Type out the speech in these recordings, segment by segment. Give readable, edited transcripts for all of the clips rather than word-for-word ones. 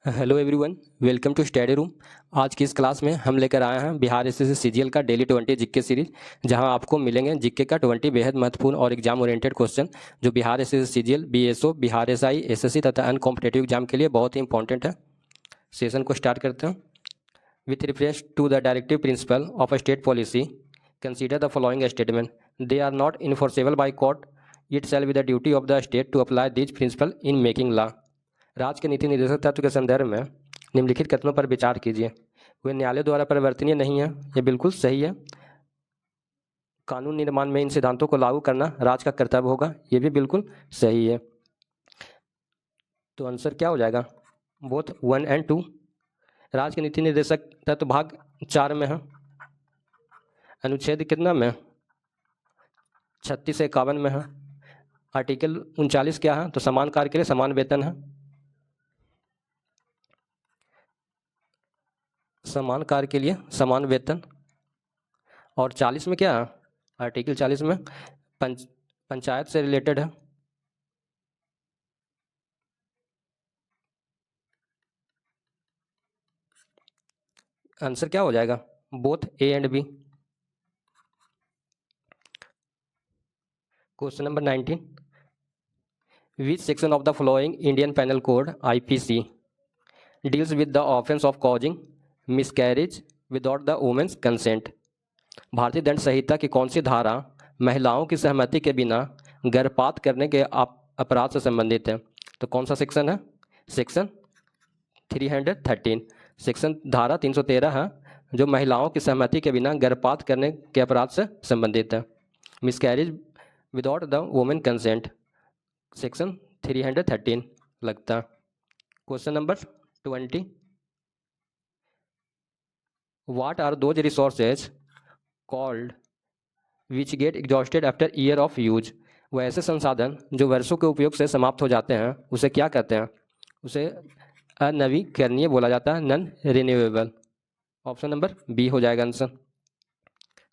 Hello everyone, welcome to study room. आज की इस क्लास में हम लेकर आए हैं बिहार एसएससी सीजीएल का डेली 20 जीके सीरीज, जहां आपको मिलेंगे जीके का 20 बेहद महत्वपूर्ण और एग्जाम ओरिएंटेड क्वेश्चन जो Bihar SSC CGL, BSO, Bihar SI, SSC तथा अन्य कॉम्पिटेटिव एग्जाम के लिए बहुत ही इंपॉर्टेंट है। सेशन को स्टार्ट करते हैं। With reference to the directive principle of state policy, consider the following statement. They are not enforceable by court, it shall be the duty of the state to apply this principle in making law. राज्य के नीति निर्देशक तत्व के संदर्भ में निम्नलिखित कथनों पर विचार कीजिए। वे न्यायालय द्वारा परिवर्तनीय नहीं है, ये बिल्कुल सही है। कानून निर्माण में इन सिद्धांतों को लागू करना राज्य का कर्तव्य होगा, ये भी बिल्कुल सही है। तो आंसर क्या हो जाएगा? बोथ 1 और 2। राज्य के नीति निर्देशक तत्व भाग 4 में है। अनुच्छेद कितना में? 36 से 51 में है। आर्टिकल 39 क्या है? तो समान कार्य के लिए समान वेतन है। समान कार्य के लिए समान वेतन। और 40 में क्या है? आर्टिकल 40 में पंचायत से रिलेटेड है। आंसर क्या हो जाएगा? Both A and B. Question number 19। Which section of the following Indian penal code IPC deals with the offence of causing miscarriage without the women's consent? भारतीय दंड संहिता की कौन सी धारा महिलाओं की सहमति के बिना गर्भपात करने के अपराध से संबंधित है? तो कौन सा सेक्शन है? सेक्शन 313। सेक्शन धारा 313 है जो महिलाओं की सहमति के बिना गर्भपात करने के अपराध से संबंधित है। Miscarriage without the women consent section 313 लगता है। Question number 20। What are those resources called which get exhausted after year of use? वह ऐसे संसाधन जो वर्षों के उपयोग से समाप्त हो जाते हैं उसे क्या कहते हैं? उसे अनवीकरणीय बोला जाता है, non renewable. Option number B हो जाएगा answer.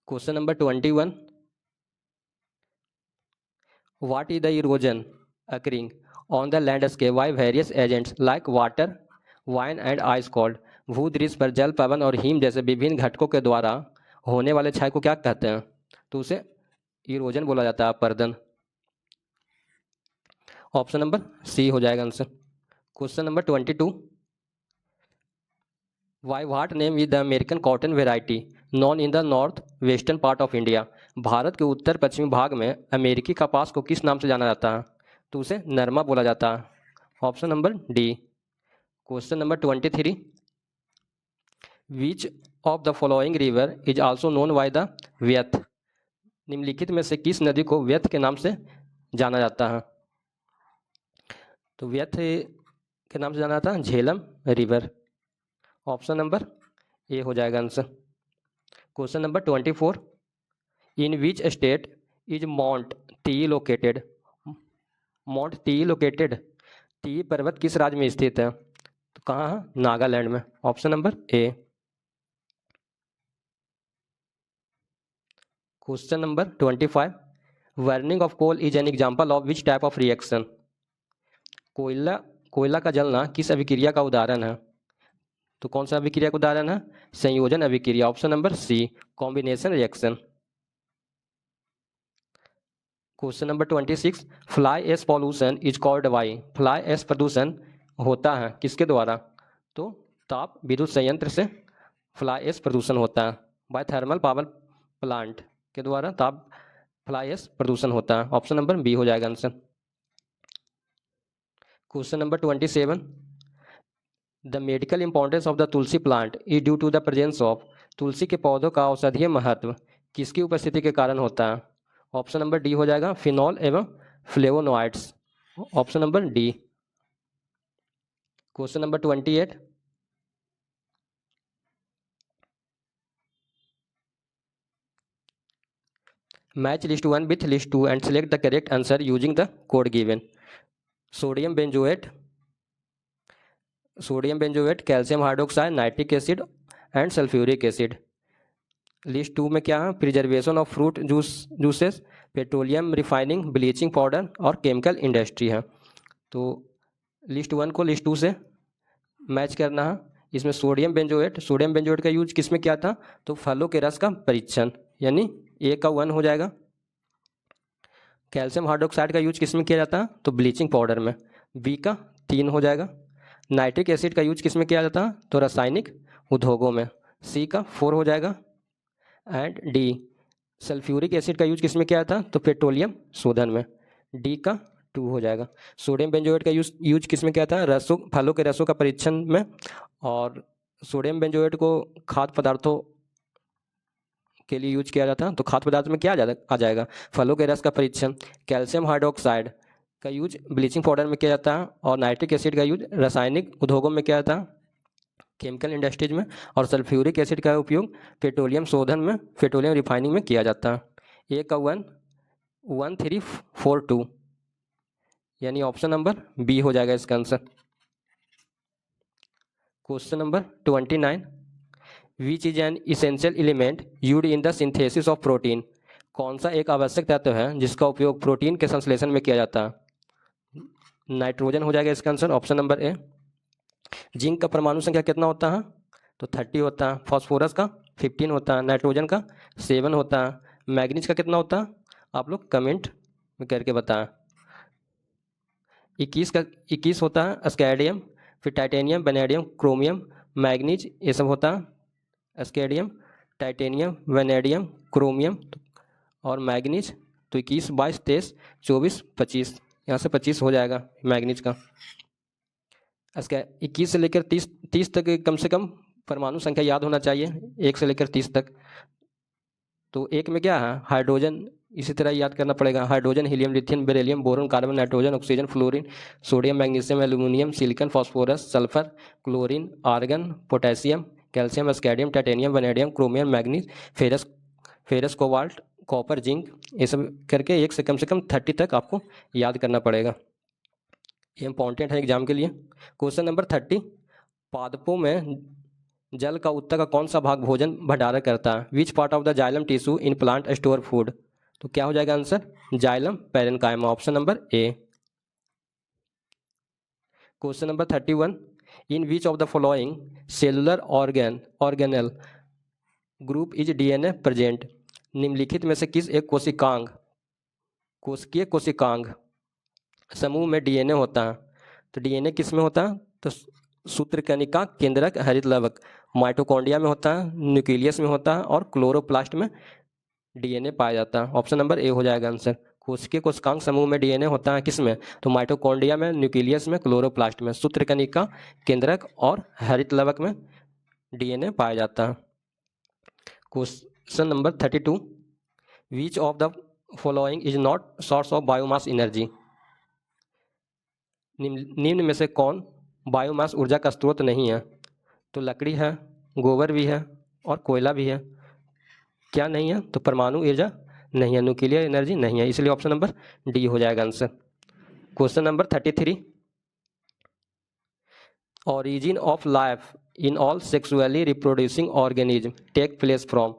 Question number 21। What is the erosion occurring on the landscape by various agents like water, wind and ice called? भूदृश्य पर जल, पवन और हिम जैसे विभिन्न घटकों के द्वारा होने वाले क्षय को क्या कहते हैं? तो उसे इरोजन बोला जाता है, अपरदन। ऑप्शन नंबर सी हो जाएगा answer. Question number 22। Why what name is the American cotton variety non in the north western part of India? Bharat के उत्तर पश्चिमी भाग में अमेरिकी कपास को किस नाम से जाना जाता है? तो उसे नरमा बोला जाता है। Option number D. Question number 23। Which of the following river is also known by the Vyath? निम्नलिखित में से किस नदी को व्यथ के नाम से जाना जाता है? तो व्यथ के नाम से जाना जाता है Jhelum river. Option number A हो जाएगा answer. Question number 24। In which state is mount T located? Mount T located, T पर्वत किस राज्य में स्थित है? तो कहाँ है? नागालैंड में। Option number A. Question number 25। Burning of coal is an example of which type of reaction? कोयला का जलना किस अभिक्रिया का उदाहरण है? तो कौन सा अभिक्रिया का उदाहरण है? संयोजन अभिक्रिया। Option number C, combination reaction. Question number 26। Fly ash pollution is called by? Fly ash प्रदूषण होता है किसके द्वारा? तो ताप विद्युत संयंत्र से फ्लाई एश प्रदूषण होता है। बाय थर्मल पावर प्लांट के द्वारा ताप फ्लाई एश प्रदूषण होता है। ऑप्शन नंबर बी हो जाएगा answer. Question number 27। The medical importance of the tulsi plant is due to the presence of? तुलसी के पौधों का औषधीय महत्व किसकी उपस्थिति के कारण होता है? ऑप्शन नंबर डी हो जाएगा, फिनॉल एवं flavonoids. Option number D. Question number 28। Match list 1 with list 2 and select the correct answer using the code given. Sodium benzoate, calcium hydroxide, nitric acid and sulphuric acid. List 2 में क्या है? Preservation of fruit juices, petroleum refining, bleaching powder और chemical industry है। तो list 1 को list 2 से match करना है। इसमें सोडियम बेंजोएट का यूज किस में किया था? तो फलों के रस का परीक्षण, यानी ए का 1 हो जाएगा। कैल्शियम हाइड्रोक्साइड का यूज किस में किया जाता है? तो ब्लीचिंग पाउडर में, बी का 3 हो जाएगा। नाइट्रिक एसिड का यूज किस में किया जाता है? तो रासायनिक उद्योगों में, सी का 4 हो जाएगा। एंड डी, सल्फ्यूरिक एसिड का यूज किस में किया जाता? तो पेट्रोलियम शोधन में, डी का 2 हो जाएगा। सोडियम बेंजोएट का यूज किस में किया था? फलों के रसों का परीक्षण में। और सोडियम बेंजोएट को खाद्य पदार्थों के लिए यूज किया जाता है, तो खाद्य पदार्थ में क्या आ जाएगा? फलों के रस का परीक्षण। कैल्शियम हाइड्रोक्साइड का यूज ब्लीचिंग पाउडर में किया जाता है, और नाइट्रिक एसिड का यूज रासायनिक उद्योगों में किया जाता है, केमिकल इंडस्ट्रीज में। और सल्फ्यूरिक एसिड का उपयोग पेट्रोलियम शोधन में, पेट्रोलियम रिफाइनिंग में किया जाता है। ए का 11342, यानी ऑप्शन नंबर बी हो जाएगा इसका answer. Question number 29, which is an essential element used in the synthesis of protein? कौन सा एक आवश्यक तत्व है जिसका उपयोग प्रोटीन के संश्लेषण में किया जाता है? नाइट्रोजन हो जाएगा इसका आंसर, ऑप्शन नंबर ए। जिंक का परमाणु संख्या कितना होता है? तो 30 होता है। फास्फोरस का 15 होता है। नाइट्रोजन का 7 होता है। मैग्नीज का कितना होता है? आप लोग कमेंट में करके बताएं। 21 होता है स्कैडियम, फिर टाइटेनियम, वैनेडियम, क्रोमियम, मैग्नीज, ये सब होता है। स्कैडियम, टाइटेनियम, वैनेडियम, क्रोमियम और मैग्नीज। तो 21, 22, 23, 24, 25, यहाँ से 25 हो जाएगा मैग्नीज का। इसका 21 से लेकर 30 तक कम से कम परमाणु संख्या याद होना चाहिए, 1 से लेकर 30 तक। तो एक में क्या है? हाइड्रोजन, इसी तरह याद करना पड़ेगा। Hydrogen, helium, lithium, beryllium, boron, carbon, nitrogen, oxygen, fluorine, sodium, magnesium, aluminium, silicon, phosphorus, sulphur, chlorine, argon, potassium, calcium, scandium, titanium, vanadium, chromium, manganese, ferrous, cobalt, copper, zinc, ये सब करके 1 से कम 30 तक आपको याद करना पड़ेगा। ये इंपॉर्टेंट है एग्जाम के लिए। क्वेश्चन नंबर 30, पादपों में जल का उत्तक का कौन सा भाग भोजन भंडारण करता है? Which part of the xylem tissue in plant store food? तो क्या हो जाएगा answer? Xylem parenchyma, option number A. Question number 31, in which of the following cellular organelle group is DNA present? निम्नलिखित में से किस एक कोशिकीय कोशिकांग समूह में डीएनए होता है? तो डीएनए किस में होता है? तो सूत्रकणिका केंद्रक हरित लवक, माइटोकॉन्ड्रिया में होता है, न्यूक्लियस में होता है और क्लोरोप्लास्ट में डीएनए पाया जाता है। ऑप्शन नंबर ए हो जाएगा आंसर। कोशिकीय कोशिकांग समूह में डीएनए होता है किस में? तो माइटोकॉन्ड्रिया में, न्यूक्लियस में, क्लोरोप्लास्ट में, सूत्रकणिका केंद्रक और हरित लवक में डीएनए पाया जाता है। Question number 32, which of the following is not source of biomass energy? निम्न में से कौन बायोमास ऊर्जा का स्रोत नहीं है? तो लकड़ी है, गोबर भी है और कोयला भी है। क्या नहीं है? तो परमाणु ऊर्जा नहीं है, न्यूक्लियर एनर्जी नहीं है, इसलिए ऑप्शन नंबर डी हो जाएगा answer. Question number 33, origin of life in all sexually reproducing organism take place from?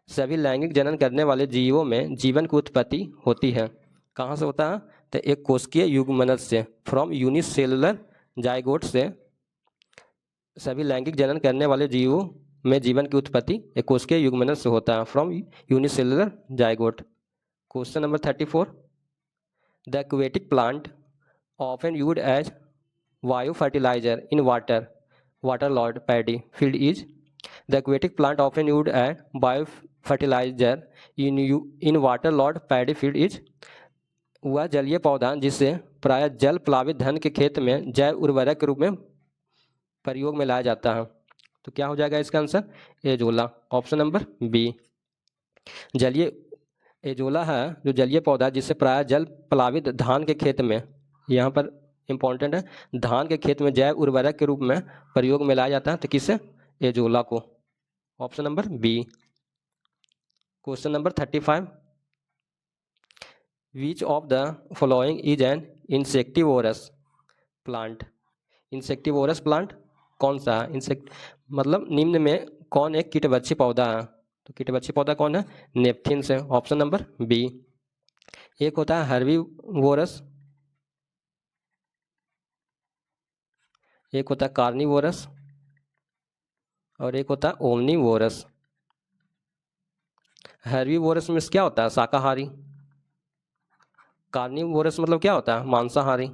सभी लैंगिक जनन करने वाले जीवों में जीवन की उत्पत्ति होती है कहाँ से होता है? तो एक कोशिकीय युग्मनज से, फ्रॉम यूनिसेलुलर जाइगोट से। सभी लैंगिक जनन करने वाले जीवों में जीवन की उत्पत्ति एक कोशिकीय युग्मनज से होता है, from unicellular zygote. Question number 34, the aquatic plant often used as bio fertiliser in waterlogged paddy field is? The aquatic plant often used as biofertilizer in waterlogged paddy field is? वह जलीय पौधा जिसे प्रायः जल प्लावित धान के खेत में जैव उर्वरक के रूप में प्रयोग में लाया जाता है। तो क्या हो जाएगा इसका answer? Azolla, option number B. जलीय एजोला है जो जलीय पौधा जिसे प्रायः जल प्लावित धान के खेत में, यहाँ पर इंपॉर्टेंट है, धान के खेत में जैव उर्वरक के रूप में प्रयोग में लाया जाता है। तो किससे? एजोला को, option number B. Question number 35, which of the following is an insectivorous plant? Insectivorous plant कौन सा है? मतलब निम्न में कौन एक कीटभक्षी पौधा है? तो कीटभक्षी पौधा कौन है? नेपथिन से, ऑप्शन नंबर बी। एक होता है हर्बीवोरस, एक होता है कार्निवोरस और एक होता है ओमनीवोरस। हर्बीवोरस में क्या होता है? शाकाहारी। कार्निवोरस मतलब क्या होता है? मांसाहारी।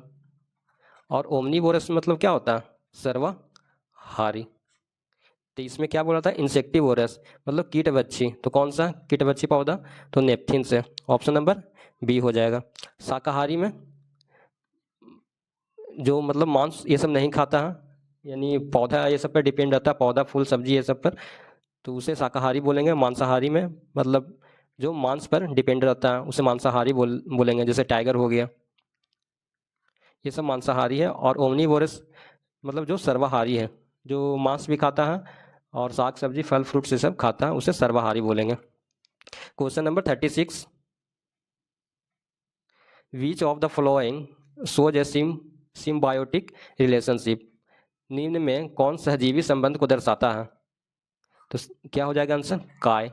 और ओमनीवोरस मतलब क्या होता है? सर्वाहारी। तो इसमें क्या बोला था? इंसेक्टिवोरस मतलब कीटबच्ची। तो कौन सा कीटबच्ची पौधा? तो नेपथिन से। ऑप्शन नंबर बी हो जाएगा। शाकाहारी में जो मतलब मांस ये सब नहीं खाता है, यानी पौधा ये सब पर डिपेंड रहता है, पौधा फूल सब्जी ये सब पर, तो उसे शाकाहारी बोलेंगे। मांसाहारी में मतलब जो मांस पर डिपेंड रहता है उसे मांसाहारी बोलेंगे, जैसे टाइगर हो गया, ये सब मांसाहारी है। और ओमनीवोरस मतलब जो सर्वाहारी है, जो मांस भी खाता है और साग सब्जी फल फ्रूट्स ये सब खाता है, उसे सर्वाहारी बोलेंगे। Question number 36, which of the following shows A symbiotic relationship? निम्न में कौन सहजीवी संबंध को दर्शाता है? तो क्या हो जाएगा आंसर? काय,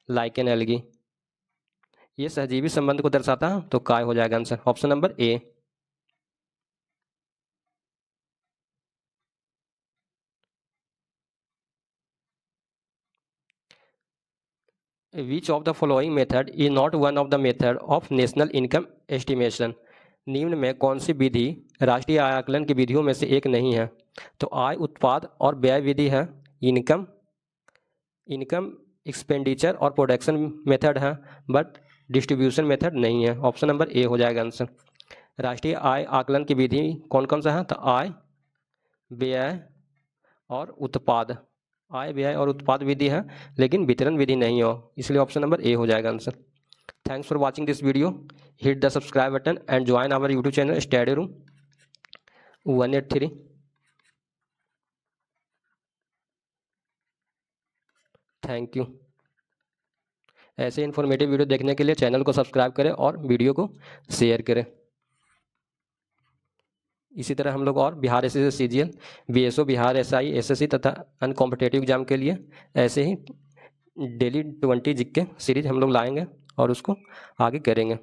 लाइकेन, एल्गी। ये सहजीवी संबंध को दर्शाता है, तो काय हो जाएगा answer. Option number A. Which of the following method is not one of the method of national income estimation? निम्न में कौन सी विधि राष्ट्रीय आय आकलन की विधियों में से एक नहीं है? तो आय, उत्पाद और व्यय विधि है। इनकम इनकम एक्सपेंडिचर और प्रोडक्शन मेथड है, बट डिस्ट्रीब्यूशन मेथड नहीं है। ऑप्शन नंबर ए हो जाएगा आंसर। राष्ट्रीय आय आकलन की विधि कौन कौन सा है? तो आय, व्यय और उत्पाद। आय, व्यय और उत्पाद विधि है, लेकिन वितरण विधि नहीं हो, इसलिए ऑप्शन नंबर ए हो जाएगा answer. Thanks for watching this video. Hit the subscribe button and join our YouTube channel study room 183। Thank you. ऐसे इन्फॉर्मेटिव वीडियो देखने के लिए चैनल को सब्सक्राइब करें और वीडियो को शेयर करें। इसी तरह हम लोग और Bihar SSC CGL, BSO, Bihar SI, SSC तथा अन्य कॉम्पिटेटिव एग्जाम के लिए ऐसे ही डेली 20 जीके सीरीज हम लोग लाएंगे और उसको आगे करेंगे।